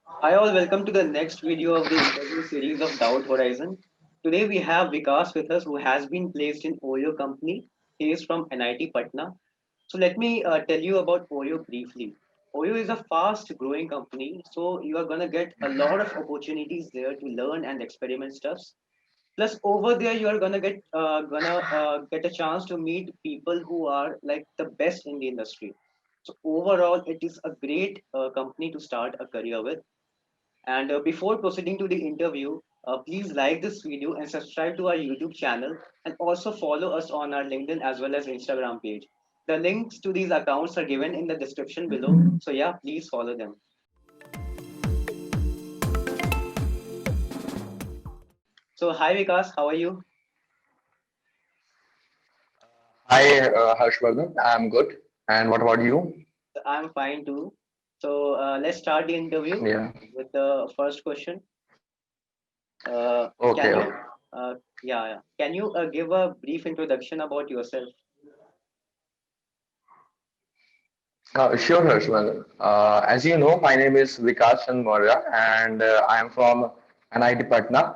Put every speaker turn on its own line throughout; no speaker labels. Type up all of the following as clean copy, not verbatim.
Hi all, welcome to the next video of the interview series of Doubt Horizon. Today we have Vikas with us who has been placed in Oyo company. He is from NIT Patna. So let me tell you about Oyo briefly. Oyo is a fast growing company, so you are gonna get a lot of opportunities there to learn and experiment stuffs. Plus over there you are gonna get a chance to meet people who are like the best in the industry. So overall, it is a great company to start a career with. And before proceeding to the interview, please like this video and subscribe to our YouTube channel and also follow us on our LinkedIn as well as Instagram page. The links to these accounts are given in the description below. So yeah, please follow them. So hi Vikas, how are you?
Hi, Harshvardhan. I'm good. And what about you?
I'm fine too. So let's start the interview
Yeah.
with the first question. Uh,
Okay.
can you, can you give a brief introduction about yourself?
Sure, Harshvardhan. As you know, my name is Vikas Chand Maurya, and I am from NIT Patna,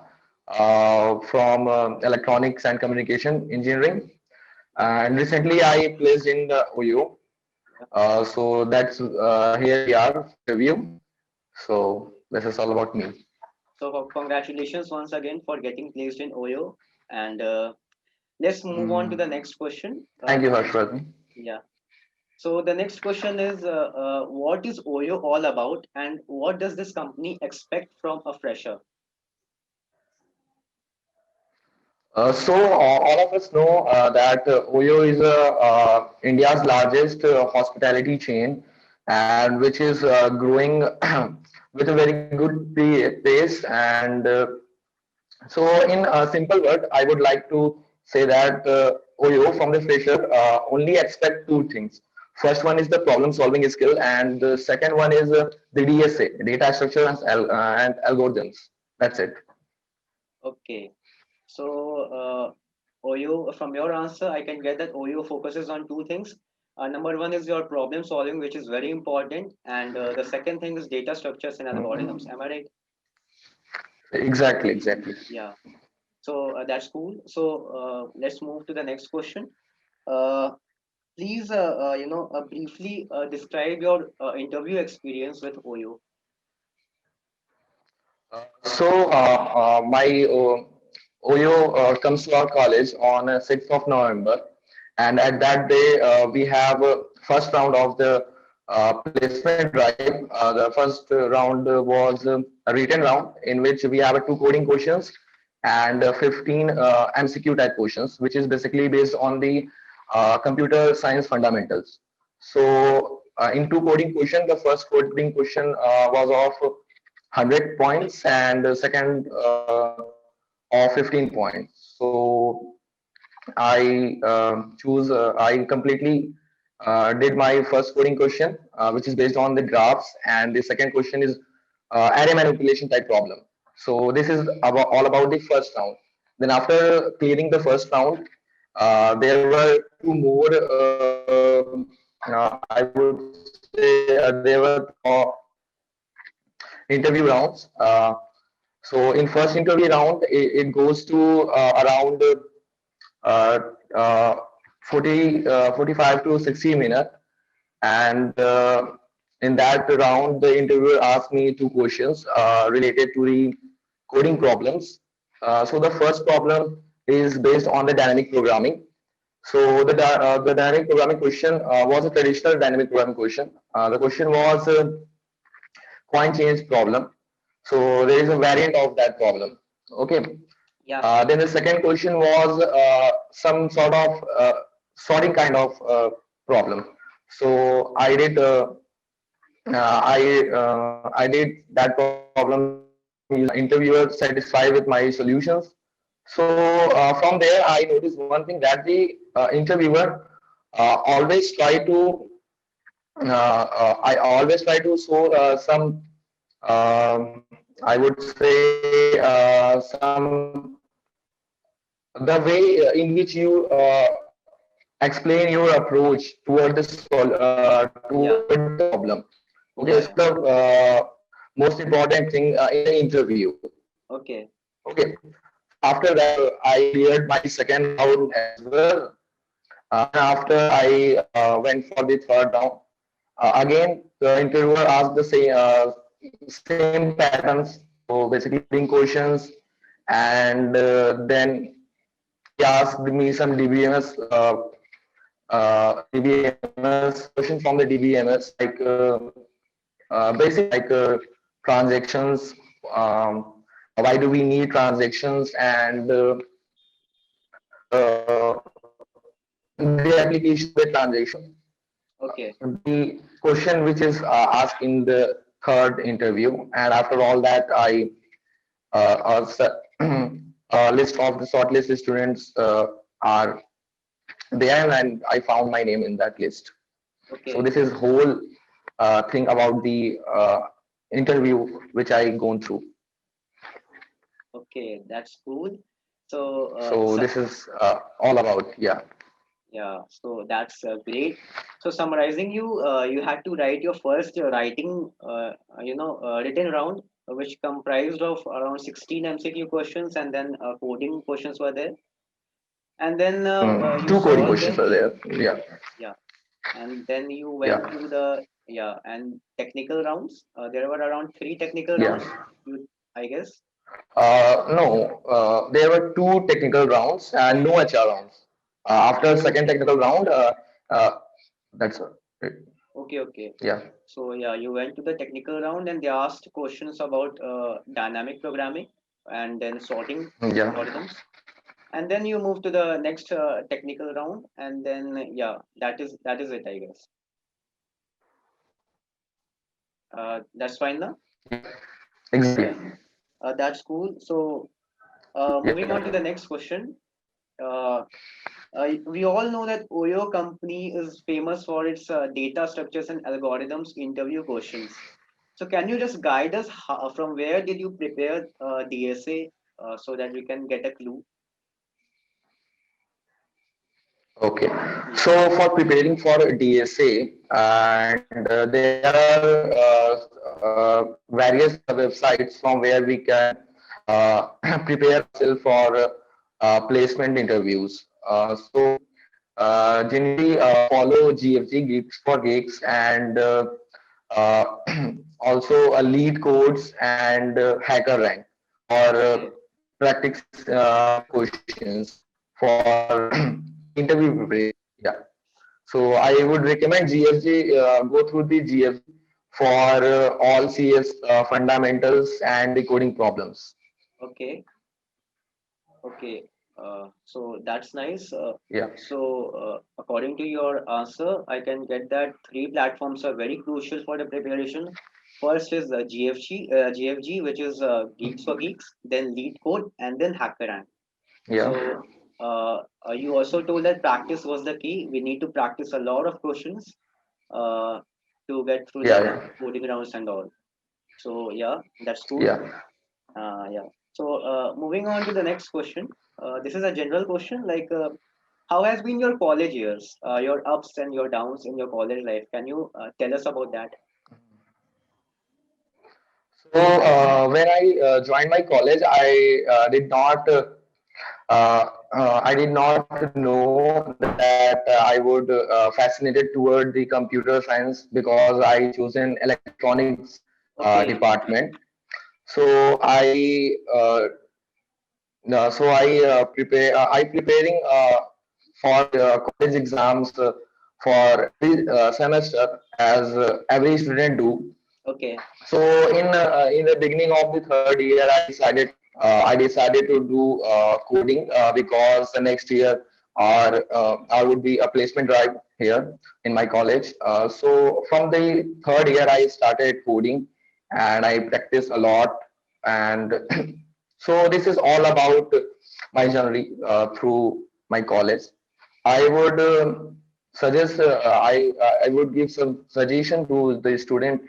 from Electronics and Communication Engineering. And recently, I placed in the OU. So that's here we are for interview. So this is all about me.
So congratulations once again for getting placed in Oyo. And let's move on to the next question.
Thank you, Harshvardhan.
Yeah. So the next question is, what is Oyo all about, and what does this company expect from a fresher?
All of us know that Oyo is India's largest hospitality chain, and which is growing with a very good pace. And in a simple word, I would like to say that Oyo from the fresher only expect two things. First one is the problem solving skill, and the second one is the DSA, data structure and algorithms. That's it.
Okay. So Oyo, from your answer, I can get that Oyo focuses on two things. Number one is your problem solving, which is very important, and the second thing is data structures and algorithms. Am I right?
Exactly, exactly.
Yeah. So that's cool. So let's move to the next question. Uh, Please, briefly describe your interview experience with OYO.
My OYO comes to our college on 6th of November, and at that day we have first round of the placement drive. The first round was a written round in which we have 2 coding questions and 15 MCQ type questions, which is basically based on the computer science fundamentals. In 2 coding question, the first coding question was of 100 points and the second of 15 points. So I completely did my first coding question, which is based on the graphs, and the second question is array manipulation type problem. So this is all about the first round. Then after clearing the first round, there were 2 more. I would say there were interview rounds. So in first interview round, it goes to around uh, uh, 45 to 60 minutes. And in that round, the interviewer asked me 2 questions related to the coding problems. So the first problem is based on the dynamic programming. So the dynamic programming question was a traditional dynamic programming question. The question was coin change problem. So there is a variant of that problem. Okay.
Yeah.
Then the second question was some sort of sorting kind of problem. So I did that problem using interviewer satisfied with my solutions. So from there, I noticed one thing that the interviewer always try to I always try to show some I would say the way in which you explain your approach toward the toward the problem. Okay,
Yeah.
so most important thing in the interview.
Okay.
Okay. After that, I cleared my second round as well. And after I went for the third round, again the interviewer asked the same patterns. So basically, coding questions, and then he asked me some DBMS question from the DBMS, like basic like transactions. Why do we need transactions, and the application of the transaction.
Okay.
The question which is asked in the third interview, and after all that, I a list of the shortlisted students are there, and I found my name in that list. So
Okay.
this is whole thing about the interview which I gone through.
Okay. That's cool. So,
So this is all about, yeah.
yeah, so that's great. So summarizing you, you had to write your first writing, written round, which comprised of around 16 MCQ questions, and then coding questions were there. And then you
Two coding
solved
questions
them.
are there. Yeah,
Yeah. And then you went
yeah,
through the, yeah, and technical rounds. There were around three technical
yeah.
rounds, I guess.
No, there were two technical rounds and no HR rounds. After second
Okay.
technical round, uh, that's it.
Okay. Okay.
Yeah,
So yeah, you went to the technical round and they asked questions about dynamic programming and then sorting
yeah,
algorithms. And then you move to the next technical round, and then yeah, that is it, I guess. That's fine now.
exactly.
Yeah, that's cool. So moving on to the
Yeah.
next question. Uh, we all know that Oyo company is famous for its data structures and algorithms interview questions. So can you just guide us from where did you prepare DSA so that we can get a clue?
Okay.
Yeah.
So for preparing for DSA, and there are various websites from where we can prepare ourselves for placement interviews. So generally follow GFG, Geeks for Geeks, and uh, also lead codes and hacker rank for
Okay.
practice questions for interview preparation. Yeah. So I would recommend GFG, go through the GFG for all CS fundamentals and the coding problems.
Okay. Okay. So that's nice.
Yeah.
According to your answer, I can get that three platforms are very crucial for the preparation. First is GFG, which is Geeks for Geeks, then Lead Code, and then HackerRank.
Yeah.
So you also told that practice was the key. We need to practice a lot of questions uh, to get through
Yeah.
the
Yeah.
coding rounds and all. So yeah, that's cool.
Yeah.
Yeah. So moving on to the next question. This is a general question. Like, how has been your college years? Your ups and your downs in your college life. Can you tell us about that?
So when I joined my college, I did not know that I would fascinated toward the computer science because I chosen electronics
Okay.
department. So I preparing for college exams for every semester as every student do.
Okay.
So in the beginning of the third year, I decided to do coding because the next year I would be a placement drive here in my college. So from the third year, I started coding and I practiced a lot. And so this is all about my journey through my college. I would suggest I would give some suggestion to the student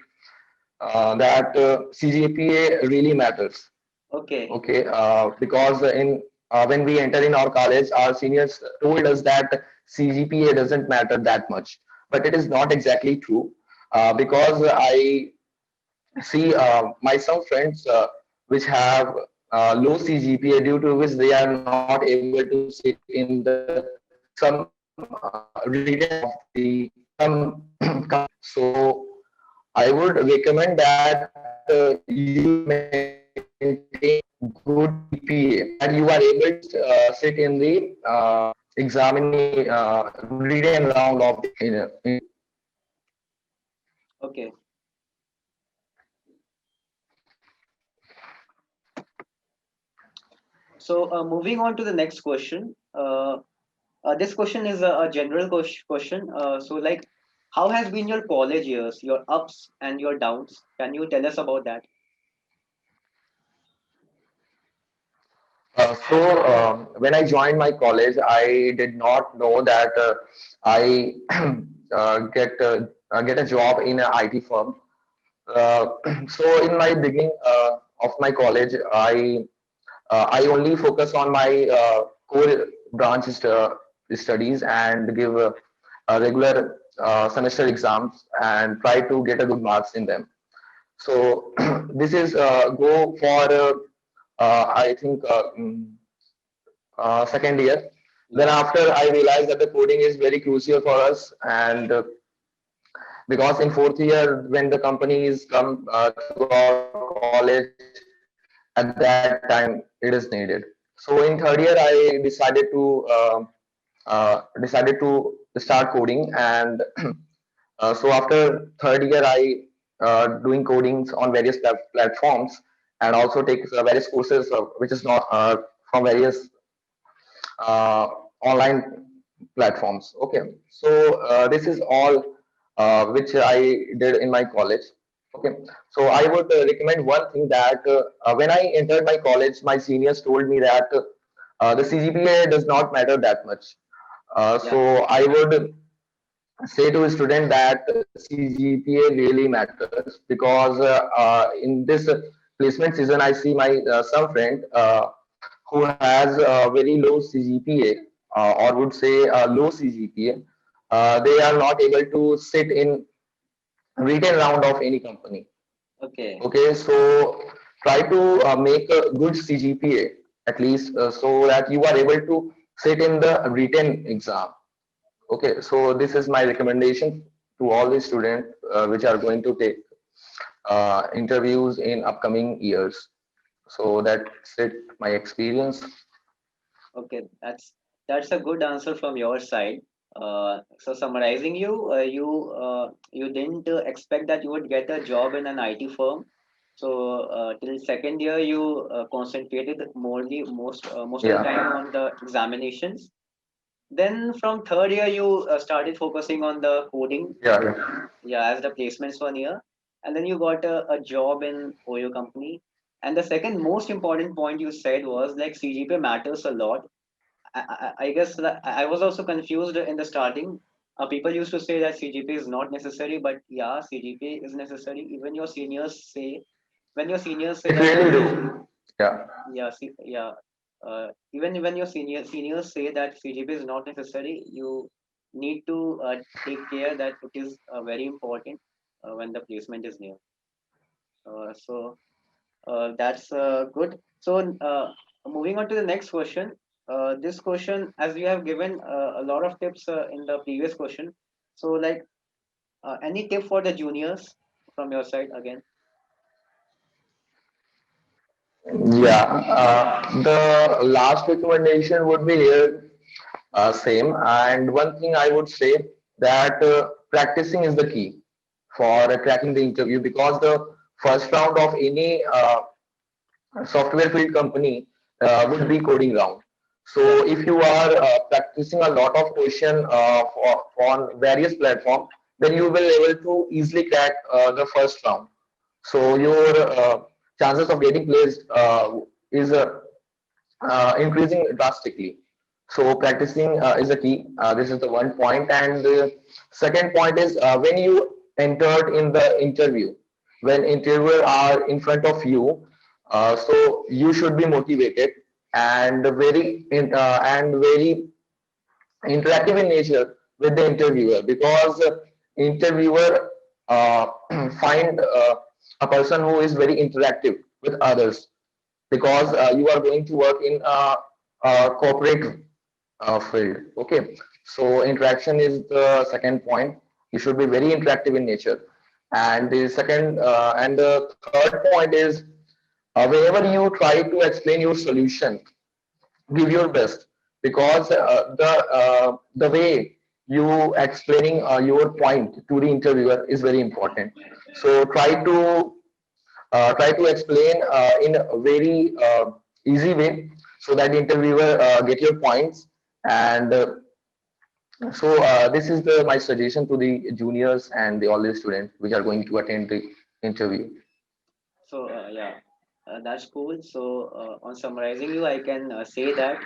that CGPA really matters.
Okay.
Okay, because in when we enter in our college, our seniors told us that CGPA doesn't matter that much, but it is not exactly true because see my some friends which have low CGPA, due to which they are not able to sit in the some reading exam of the some company. So I would recommend that you should maintain good CGPA so that you are able to sit in the exam in any written round of the
Okay. So moving on to the next question. This question is a general question. So like, how has been your college years, your ups and your downs? Can you tell us about that?
When I joined my college, I did not know that I get a job in an IT firm. So in my beginning of my college, I only focus on my core branch studies and give regular semester exams and try to get a good marks in them. So this is go for I think second year. Then
Yeah.
after I realized that the coding is very crucial for us, and because in fourth year when the companies come to our college, at that time it is needed. So in third year I decided to start coding, and so after third year I doing codings on various platforms, and also take various courses which is not from various uh, online platforms. Okay, so this is all which I did in my college. Okay, so I would recommend one thing that when I entered my college, my seniors told me that the CGPA does not matter that much.
Yeah.
So I would say to a student that CGPA really matters, because in this placement season, I see my some friend who has a very low CGPA, or would say a low CGPA. They are not able to sit in written round of any company.
Okay.
Okay, so try to make a good CGPA at least, so that you are able to sit in the written exam. Okay, so this is my recommendation to all the students which are going to take interviews in upcoming years. So that's it, my experience.
Okay. That's a good answer from your side. So summarizing you, you didn't expect that you would get a job in an IT firm. So till second year, you concentrated most of the
Yeah,
time on the examinations. Then from third year, you started focusing on the coding,
yeah, yeah.
yeah, as the placements 1 year, and then you got a job in Oyo company. And the second most important point you said was like CGPA matters a lot. I guess that I was also confused in the starting. People used to say that CGPA is not necessary, but yeah, CGPA is necessary. Even your seniors say, when your seniors say
It
that
really do. Yeah,
yeah, yeah. Even when your seniors say that CGP is not necessary, you need to take care that it is very important when the placement is near. So that's good. So moving on to the next question. This question, as you have given a lot of tips in the previous question. So like any tip for the juniors from your side again?
yeah. The last recommendation would be here same. And one thing I would say that practicing is the key for cracking the interview, because the first round of any software field company would be coding round.
Yeah.
So if you are practicing a lot of question on various platforms, then you will able to easily crack the first round. So your chances of getting placed is increasing drastically. So practicing is the key. This is the one point, and the second point is when you entered in the interview, when interviewer are in front of you, so you should be motivated and very interactive in nature with the interviewer, because interviewer uh, find a person who is very interactive with others, because you are going to work in a corporate field. Okay, so interaction is the second point. You should be very interactive in nature. And the second and the third point is, whenever you try to explain your solution, give your best, because the way you explaining your point to the interviewer is very important. So try to explain in a very easy way, so that the interviewer get your points. And this is the my suggestion to the juniors and the all the students which are going to attend the interview.
So yeah, that's cool. So on summarizing you, I can say that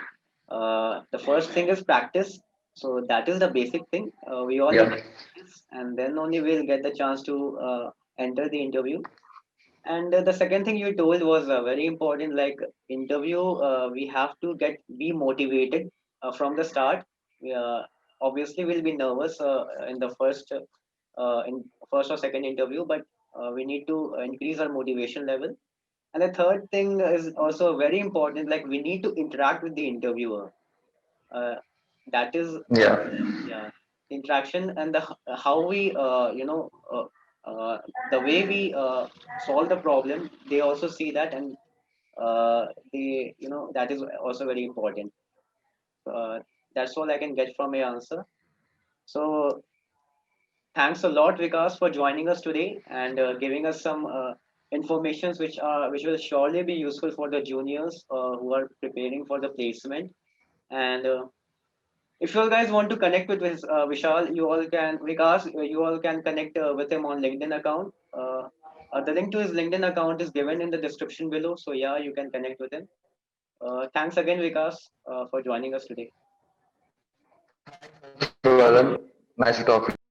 the first thing is practice. So that is the basic thing. We all need
Yeah.
to practice, and then only we'll get the chance to enter the interview. And the second thing you told was very important. Like interview, we have to get be motivated from the start. Obviously, we'll be nervous in first or second interview, but we need to increase our motivation level. And the third thing is also very important. Like we need to interact with the interviewer. Uh, that is,
Yeah.
yeah, interaction and how we the way we solve the problem. They also see that, and they that is also very important. Uh, that's all I can get from your answer. So thanks a lot, Vikas, for joining us today and giving us some informations which will surely be useful for the juniors who are preparing for the placement. And if you all guys want to connect with Vishal, you all can Vikas, you all can connect with him on LinkedIn account. The link to his LinkedIn account is given in the description below. So yeah, you can connect with him. Thanks again, Vikas, for joining us today.
Thank you, Alan. Nice to talk to you.